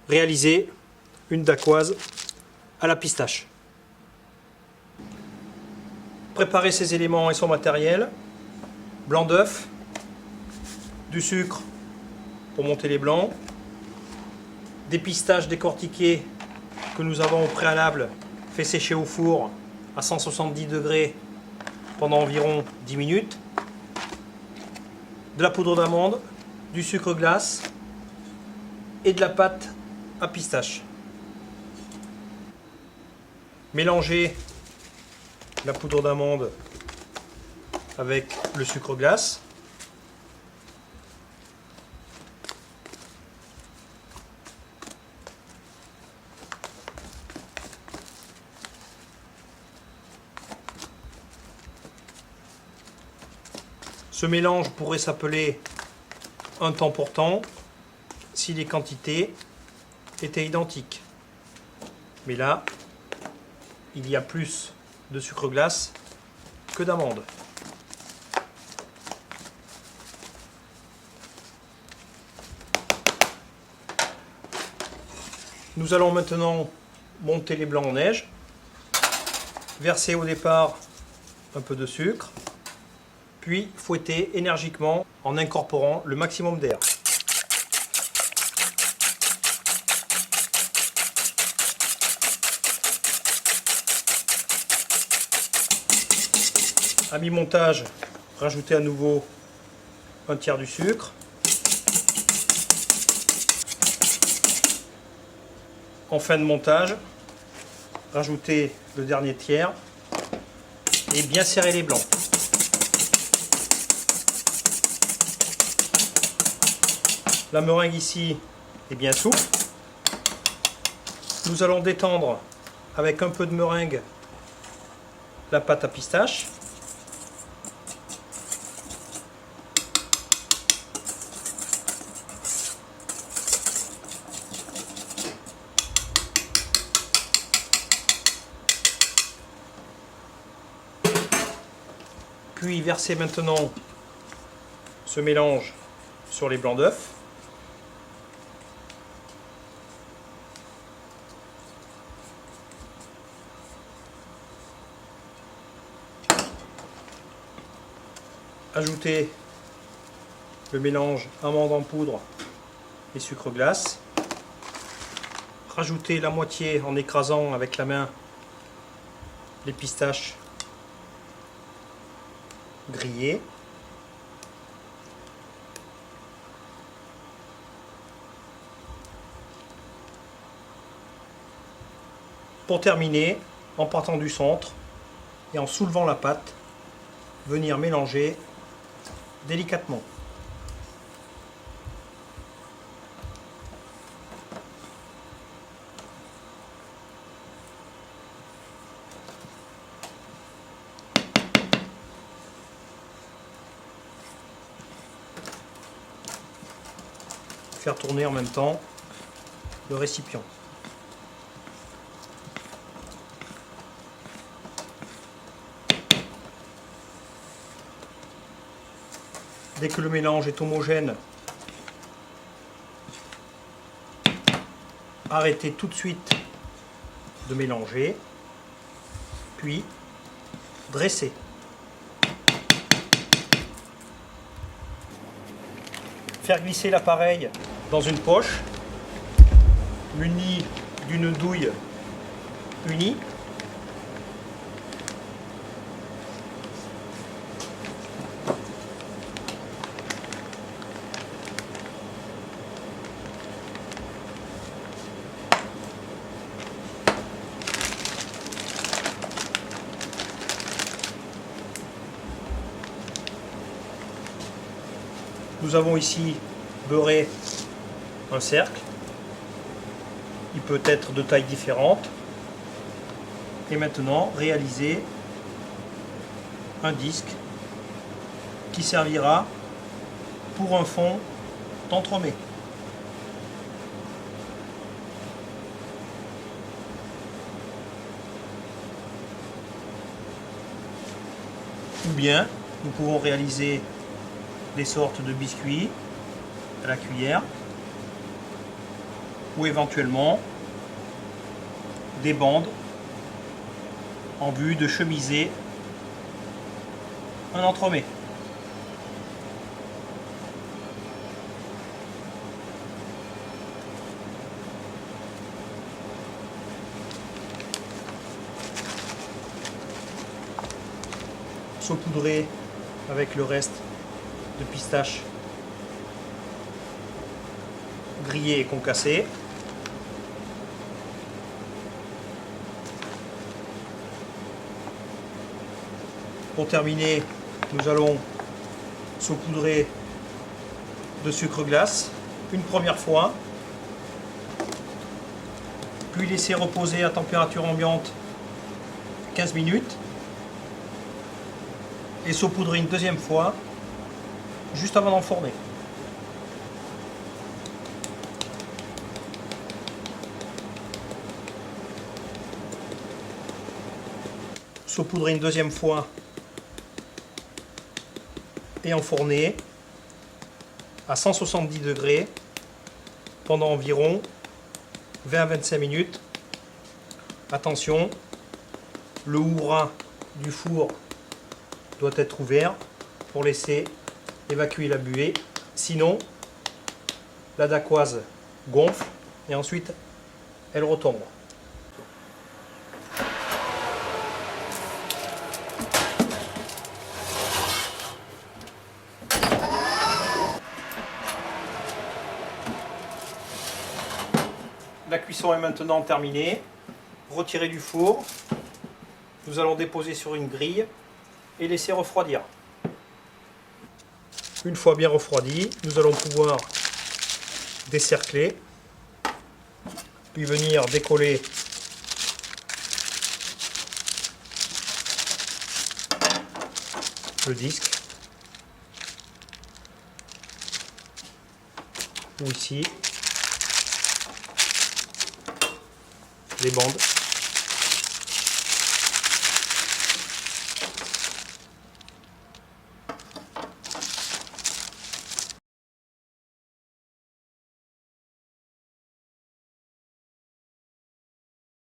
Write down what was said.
réaliser une dacquoise à la pistache. Préparer ses éléments et son matériel. Blanc d'œuf, du sucre pour monter les blancs, des pistaches décortiquées que nous avons au préalable fait sécher au four à 170 degrés pendant environ 10 minutes, de la poudre d'amande, du sucre glace et de la pâte à pistache. Mélangez la poudre d'amande avec le sucre glace. Ce mélange pourrait s'appeler un temps pour temps si les quantités étaient identiques. Mais là, il y a plus de sucre glace que d'amande. Nous allons maintenant monter les blancs en neige. Verser au départ un peu de sucre, puis fouetter énergiquement en incorporant le maximum d'air. À mi-montage, rajoutez à nouveau un tiers du sucre. En fin de montage, rajoutez le dernier tiers et bien serrer les blancs. La meringue ici est bien souple. Nous allons détendre avec un peu de meringue la pâte à pistache. Puis verser maintenant ce mélange sur les blancs d'œufs. Ajoutez le mélange amande en poudre et sucre glace. Rajoutez la moitié en écrasant avec la main les pistaches grillées. Pour terminer, en partant du centre et en soulevant la pâte, venir mélanger délicatement. Faire tourner en même temps le récipient. Dès que le mélange est homogène, arrêtez tout de suite de mélanger, puis dressez. Faire glisser l'appareil dans une poche munie d'une douille unie. Nous avons ici beurré un cercle. Il peut être de tailles différentes. Et maintenant, réaliser un disque qui servira pour un fond d'entremets. Ou bien, nous pouvons réaliser des sortes de biscuits à la cuillère. ou éventuellement des bandes en vue de chemiser un entremets. Saupoudrer avec le reste de pistache grillé et concassé. Pour terminer, nous allons saupoudrer de sucre glace une première fois, puis laisser reposer à température ambiante 15 minutes et saupoudrer une deuxième fois juste avant d'enfourner. Saupoudrer une deuxième fois et enfourner à 170 degrés pendant environ 20 à 25 minutes. Attention, le hourra du four doit être ouvert pour laisser évacuer la buée, sinon la dacquoise gonfle et ensuite elle retombe. La cuisson est maintenant terminée. Retirez du four. Nous allons déposer sur une grille et laisser refroidir. Une fois bien refroidi, nous allons pouvoir décercler, puis venir décoller le disque, ou ici les bandes.